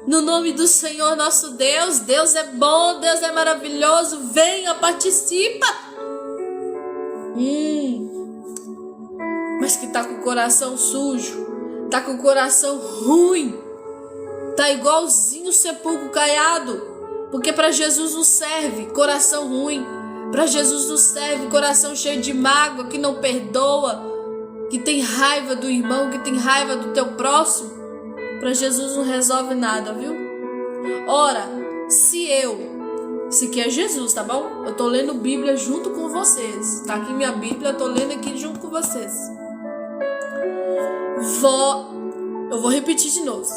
no nome do Senhor nosso Deus. Deus é bom, Deus é maravilhoso. Venha, participa. Mas que tá com o coração sujo, tá com o coração ruim, tá igualzinho o sepulcro caiado, porque para Jesus não serve coração ruim. Para Jesus não serve coração cheio de mágoa, que não perdoa, que tem raiva do irmão, que tem raiva do teu próximo. Para Jesus não resolve nada, viu? Ora, esse aqui é Jesus, tá bom? Eu tô lendo Bíblia junto com vocês. Tá aqui minha Bíblia, eu tô lendo aqui junto com vocês. Eu vou repetir de novo.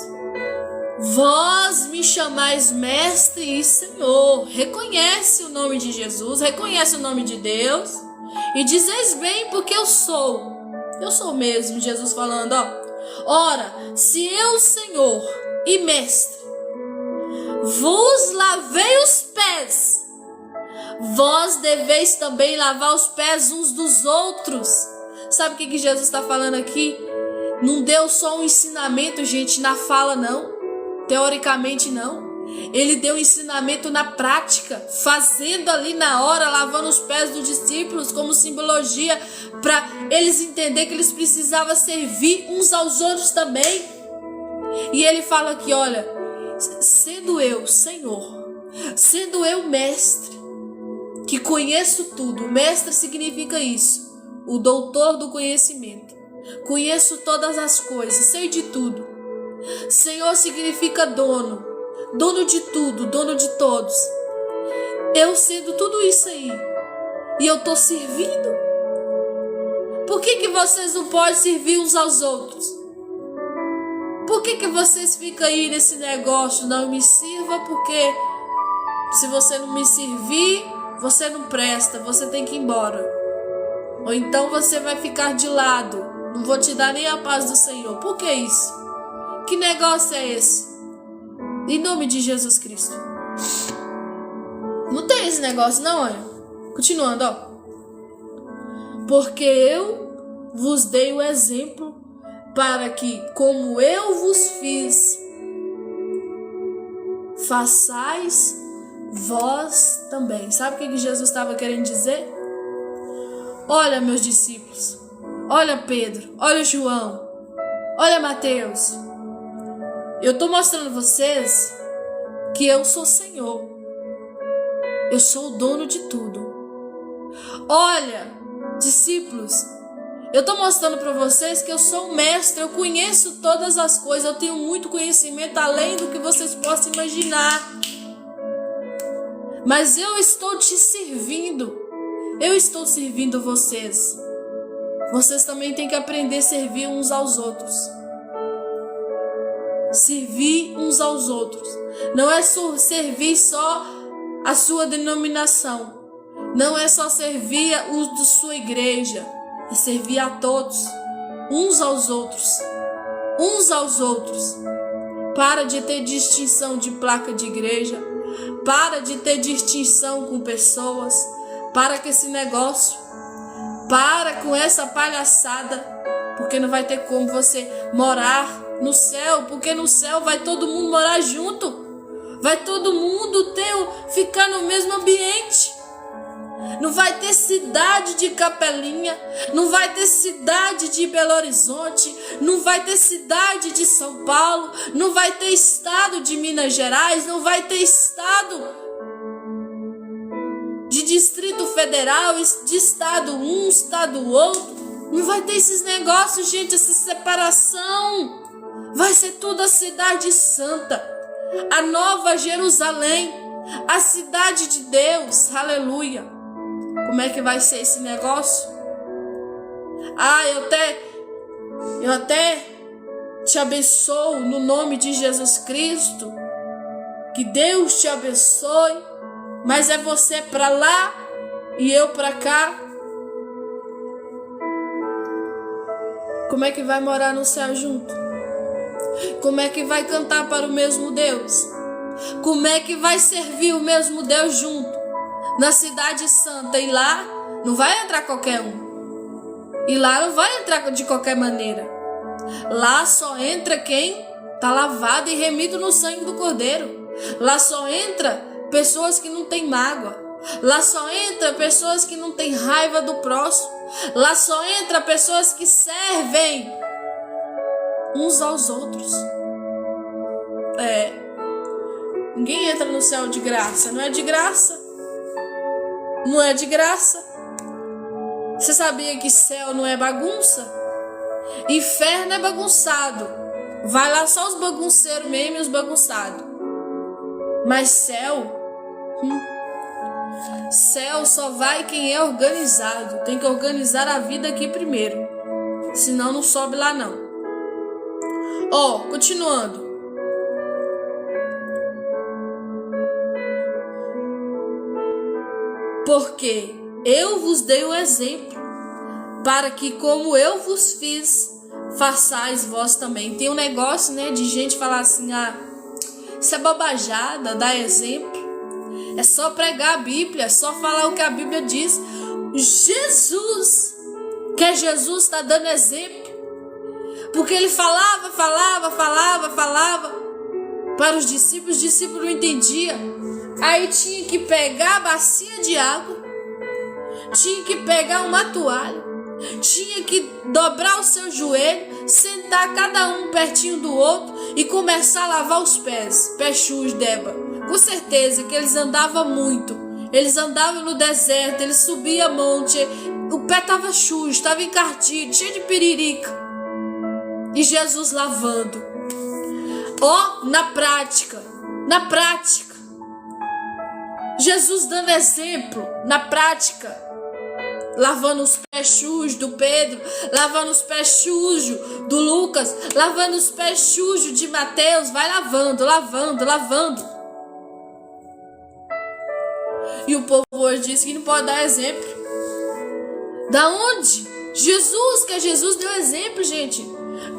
Vós me chamais mestre e Senhor. Reconhece o nome de Jesus, reconhece o nome de Deus, e dizeis bem, porque eu sou. Eu sou mesmo, Jesus falando, ó. Ora, se eu, Senhor e mestre, vos lavei os pés, vós deveis também lavar os pés uns dos outros. Sabe o que Jesus está falando aqui? Não deu só um ensinamento, gente, na fala, não. Teoricamente, não. Ele deu ensinamento na prática, fazendo ali na hora, lavando os pés dos discípulos como simbologia, para eles entenderem que eles precisavam servir uns aos outros também. E ele fala aqui, olha, sendo eu Senhor, sendo eu mestre, que conheço tudo. Mestre significa isso, o doutor do conhecimento. Conheço todas as coisas, sei de tudo. Senhor significa dono, dono de tudo, dono de todos. Eu sendo tudo isso aí, e eu tô servindo. Por que vocês não podem servir uns aos outros? Por que vocês ficam aí nesse negócio? Não me sirva, porque se você não me servir, você não presta, você tem que ir embora. Ou então você vai ficar de lado, não vou te dar nem a paz do Senhor. Por que isso? Que negócio é esse? Em nome de Jesus Cristo. Não tem esse negócio não, olha. Continuando, ó. Porque eu vos dei o exemplo, para que, como eu vos fiz, façais vós também. Sabe o que Jesus estava querendo dizer? Olha, meus discípulos, olha Pedro, olha João, olha Mateus, eu estou mostrando a vocês que eu sou Senhor, eu sou o dono de tudo. Olha, discípulos, eu estou mostrando para vocês que eu sou um mestre, eu conheço todas as coisas, eu tenho muito conhecimento além do que vocês possam imaginar. Mas eu estou te servindo, eu estou servindo vocês. Vocês também têm que aprender a servir uns aos outros. Servir uns aos outros. Não é servir só a sua denominação. Não é só servir o de sua igreja. É servir a todos, uns aos outros. Uns aos outros. Para de ter distinção de placa de igreja. Para de ter distinção com pessoas. Para com esse negócio. Para com essa palhaçada. Porque não vai ter como você morar no céu. Porque no céu vai todo mundo morar junto. Vai todo mundo ficar no mesmo ambiente. Não vai ter cidade de Capelinha, não vai ter cidade de Belo Horizonte, não vai ter cidade de São Paulo, não vai ter estado de Minas Gerais, não vai ter estado de Distrito Federal, de estado um, estado outro. Não vai ter esses negócios, gente, essa separação. Vai ser tudo a cidade santa, a nova Jerusalém, a cidade de Deus, aleluia. Como é que vai ser esse negócio? Eu até te abençoo no nome de Jesus Cristo. Que Deus te abençoe. Mas é você para lá e eu para cá. Como é que vai morar no céu junto? Como é que vai cantar para o mesmo Deus? Como é que vai servir o mesmo Deus junto? Na cidade santa, e lá não vai entrar qualquer um. E lá não vai entrar de qualquer maneira. Lá só entra quem está lavado e remido no sangue do Cordeiro. Lá só entra pessoas que não têm mágoa. Lá só entra pessoas que não têm raiva do próximo. Lá só entra pessoas que servem uns aos outros. Ninguém entra no céu de graça. Não é de graça. Não é de graça. Você sabia que céu não é bagunça? Inferno é bagunçado. Vai lá só os bagunceiros mesmo e os bagunçados. Mas céu só vai quem é organizado. Tem que organizar a vida aqui primeiro. Senão não sobe lá não. Continuando. Porque eu vos dei um exemplo, para que como eu vos fiz, façais vós também. Tem um negócio, de gente falar assim, isso é bobajada, dar exemplo. É só pregar a Bíblia, é só falar o que a Bíblia diz. Jesus está dando exemplo. Porque ele falava para os discípulos não entendiam. Aí tinha que pegar a bacia de água, tinha que pegar uma toalha, tinha que dobrar o seu joelho, sentar cada um pertinho do outro e começar a lavar os pés sujos, Débora. Com certeza que eles andavam muito, eles andavam no deserto, eles subiam monte, o pé estava sujo, estava encardido, cheio de piririca. E Jesus lavando. Na prática. Jesus dando exemplo na prática, lavando os pés sujos do Pedro, lavando os pés sujos do Lucas, lavando os pés sujos de Mateus, vai lavando. E o povo hoje diz que não pode dar exemplo. Da onde? Jesus deu exemplo, gente.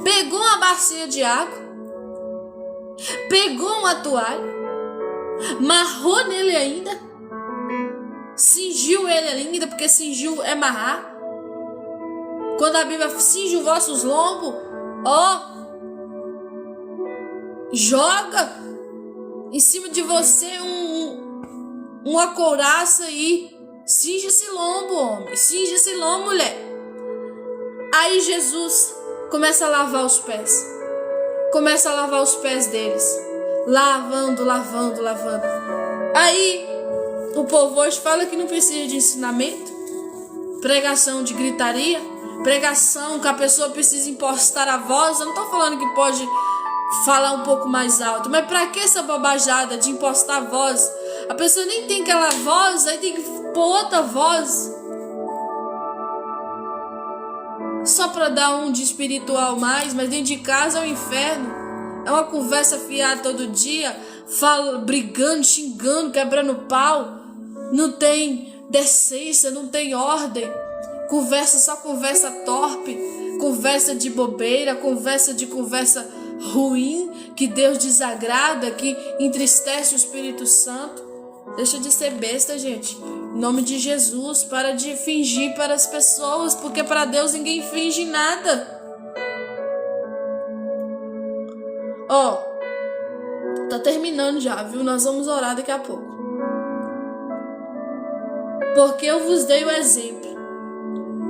Pegou uma bacia de água, pegou uma toalha, marrou nele ainda, cingiu ele ainda, porque cingiu é marrar. Quando a Bíblia cinge os vossos lombos, joga em cima de você uma couraça aí. Cinja esse lombo, homem. Cinja esse lombo, mulher. Aí Jesus começa a lavar os pés. Começa a lavar os pés deles. Lavando. Aí o povo hoje fala que não precisa de ensinamento. Pregação de gritaria. Pregação que a pessoa precisa impostar a voz. Eu não estou falando que pode falar um pouco mais alto. Mas pra que essa bobajada de impostar a voz? A pessoa nem tem aquela voz, aí tem que pôr outra voz. Só pra dar um de espiritual mais, mas dentro de casa é o inferno. É uma conversa fiada todo dia, brigando, xingando, quebrando pau. Não tem decência, não tem ordem. Só conversa torpe, conversa de bobeira, conversa ruim, que Deus desagrada, que entristece o Espírito Santo. Deixa de ser besta, gente. Em nome de Jesus, para de fingir para as pessoas, porque para Deus ninguém finge nada. Tá terminando já, viu? Nós vamos orar daqui a pouco. Porque eu vos dei o exemplo,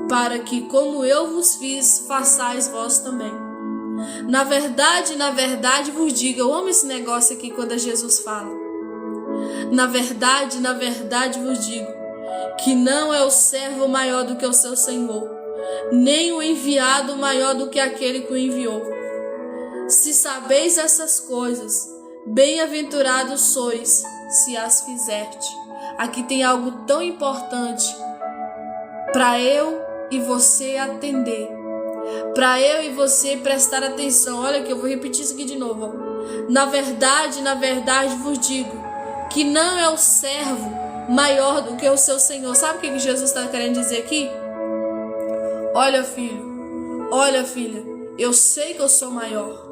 para que, como eu vos fiz, façais vós também. Na verdade vos digo, eu amo esse negócio aqui quando Jesus fala. Na verdade vos digo, que não é o servo maior do que o seu senhor, nem o enviado maior do que aquele que o enviou. Se sabeis essas coisas, bem-aventurados sois, se as fizerdes. Aqui tem algo tão importante para eu e você atender, para eu e você prestar atenção. Olha aqui, eu vou repetir isso aqui de novo. Na verdade vos digo, que não é o servo maior do que o seu senhor. Sabe o que Jesus está querendo dizer aqui? Olha, filho, olha, filha, eu sei que eu sou maior,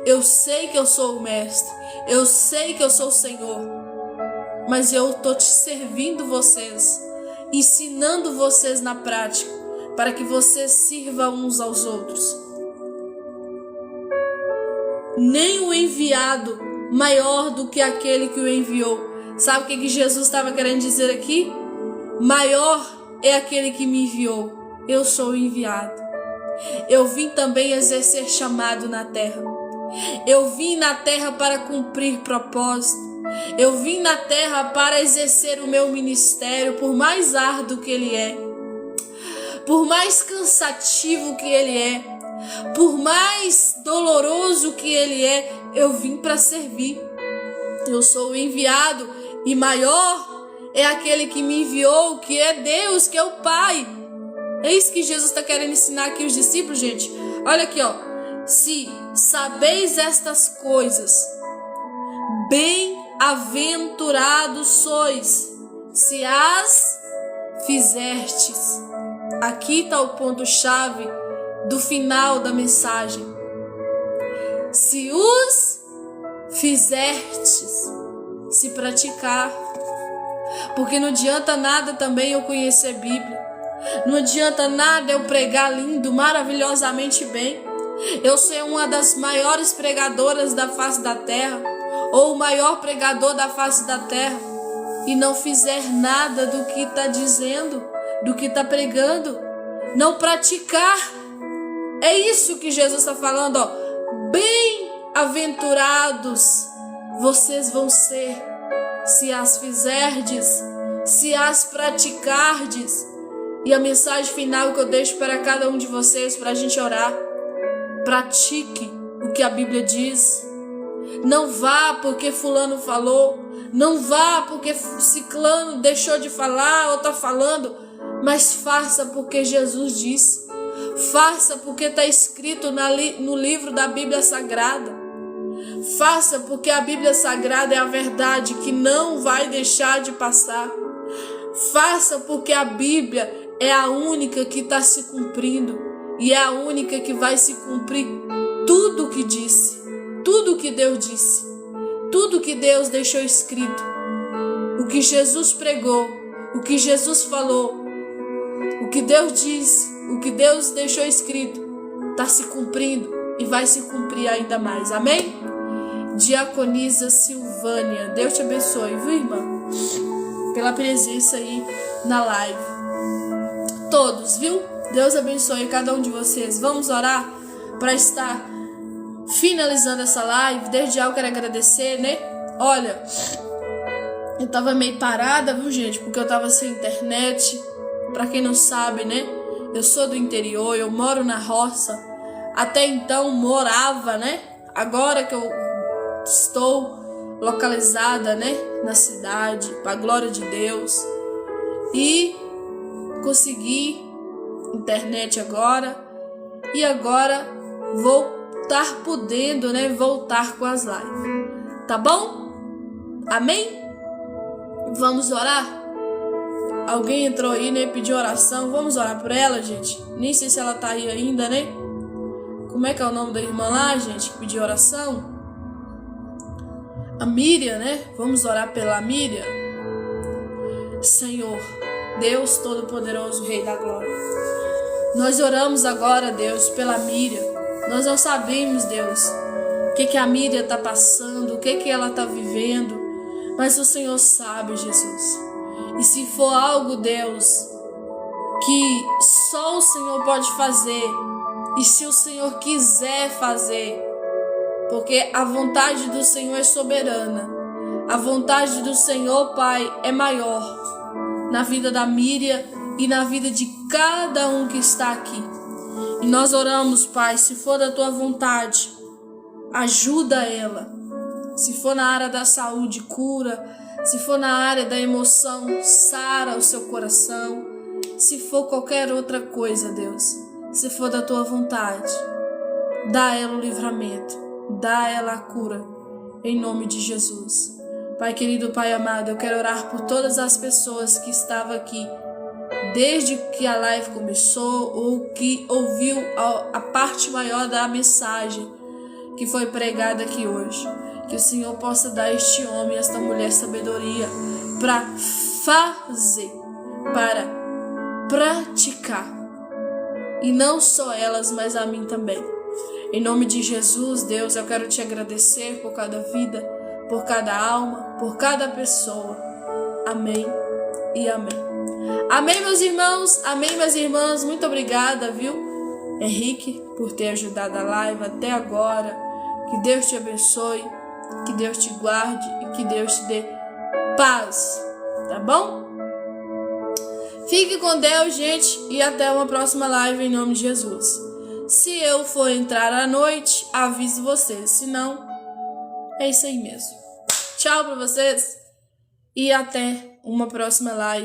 eu sei que eu sou o mestre, eu sei que eu sou o Senhor, mas eu estou te servindo vocês, ensinando vocês na prática, para que vocês sirvam uns aos outros. Nem o enviado maior do que aquele que o enviou. Sabe o que Jesus estava querendo dizer aqui? Maior é aquele que me enviou. Eu sou o enviado. Eu vim também exercer chamado na terra. Eu vim na terra para cumprir propósito. Eu vim na terra para exercer o meu ministério, por mais árduo que ele é, por mais cansativo que ele é, por mais doloroso que ele é, eu vim para servir. Eu sou o enviado e maior é aquele que me enviou, que é Deus, que é o Pai. É isso que Jesus está querendo ensinar aqui os discípulos, gente. Olha aqui, se sabeis estas coisas, bem-aventurados sois, se as fizertes. Aqui está o ponto-chave do final da mensagem. Se os fizertes, se praticar. Porque não adianta nada também eu conhecer Bíblia. Não adianta nada eu pregar lindo, maravilhosamente bem. Eu ser uma das maiores pregadoras da face da terra, ou o maior pregador da face da terra, e não fizer nada do que está dizendo, do que está pregando, não praticar. É isso que Jesus está falando, Bem-aventurados vocês vão ser, se as fizerdes, se as praticardes. E a mensagem final que eu deixo para cada um de vocês, para a gente orar: pratique o que a Bíblia diz. Não vá porque fulano falou, não vá porque ciclano deixou de falar ou está falando, mas faça porque Jesus disse. Faça porque está escrito no livro da Bíblia Sagrada. Faça porque a Bíblia Sagrada é a verdade que não vai deixar de passar. Faça porque a Bíblia é a única que está se cumprindo, e é a única que vai se cumprir tudo o que disse, tudo o que Deus disse, tudo o que Deus deixou escrito, o que Jesus pregou, o que Jesus falou, o que Deus disse, o que Deus deixou escrito, está se cumprindo e vai se cumprir ainda mais. Amém? Diaconisa Silvânia. Deus te abençoe, viu, irmã? Pela presença aí na live. Todos, viu? Deus abençoe cada um de vocês. Vamos orar para estar finalizando essa live. Desde já eu quero agradecer, né? Olha, eu tava meio parada, viu, gente? Porque eu tava sem internet. Pra quem não sabe, né? Eu sou do interior, eu moro na roça. Até então morava, né? Agora que eu estou localizada, né? Na cidade, pra glória de Deus. E consegui internet agora. E agora vou estar podendo, né? Voltar com as lives. Tá bom? Amém? Vamos orar? Alguém entrou aí, né? Pediu oração. Vamos orar por ela, gente? Nem sei se ela tá aí ainda, né? Como é que é o nome da irmã lá, gente? Que pediu oração? A Miriam, né? Vamos orar pela Miriam. Senhor, Deus Todo-Poderoso, Rei da Glória. Nós oramos agora, Deus, pela Miriam. Nós não sabemos, Deus, o que a Miriam tá passando, o que ela tá vivendo. Mas o Senhor sabe, Jesus. E se for algo, Deus, que só o Senhor pode fazer, e se o Senhor quiser fazer, porque a vontade do Senhor é soberana, a vontade do Senhor, Pai, é maior na vida da Miriam e na vida de cada um que está aqui. E nós oramos, Pai, se for da Tua vontade, ajuda ela. Se for na área da saúde, cura. Se for na área da emoção, sara o seu coração. Se for qualquer outra coisa, Deus, se for da Tua vontade, dá a ela o livramento, dá a ela a cura, em nome de Jesus. Pai querido, Pai amado, eu quero orar por todas as pessoas que estavam aqui desde que a live começou ou que ouviu a parte maior da mensagem que foi pregada aqui hoje. Que o Senhor possa dar a este homem, a esta mulher, sabedoria para fazer, para praticar. E não só elas, mas a mim também. Em nome de Jesus, Deus, eu quero te agradecer por cada vida, por cada alma, por cada pessoa. Amém e amém. Amém, meus irmãos. Amém, minhas irmãs. Muito obrigada, viu, Henrique, por ter ajudado a live até agora. Que Deus te abençoe. Que Deus te guarde e que Deus te dê paz, tá bom? Fique com Deus, gente, e até uma próxima live em nome de Jesus. Se eu for entrar à noite, aviso vocês, se não, é isso aí mesmo. Tchau pra vocês e até uma próxima live.